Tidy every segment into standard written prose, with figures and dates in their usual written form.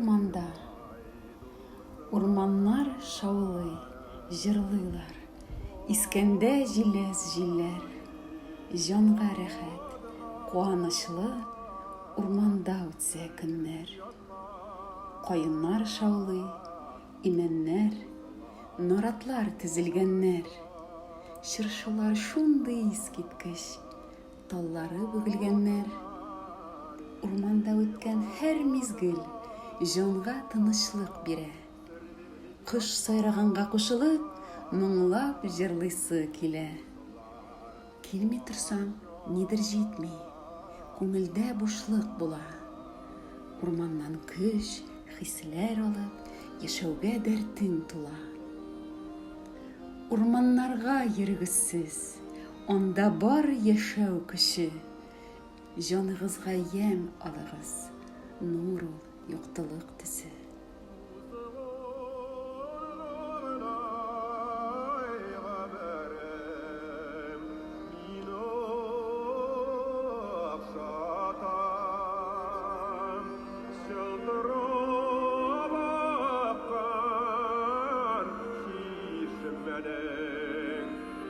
урманда. Урманнар шаулый, жырлыйлар. Искенде жилез жилер. Жанга рәхәт, куанычлы урманда үтсә көннәр. Кайыннар шаулый, имәннәр, наратлар тезелгәннәр. Шыршылар шундый искиткеч, таллары бөгелгәннәр. Урманда үткән һәр мизгел җанга тынычлык бирә. Кыш сайраганга кушылып, моңлап җырлыйсы килә. Килми торсаң, нидер җитми, күңелдә бушлык була. Урманнан көч, хисләр алып, яшәүгә дәртең тула. Урманнарга йөрегез сез, анда бар яшәү көче. Җаныгызга ям алыгыз, нур ул, юктылык төсе.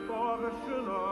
Bağışına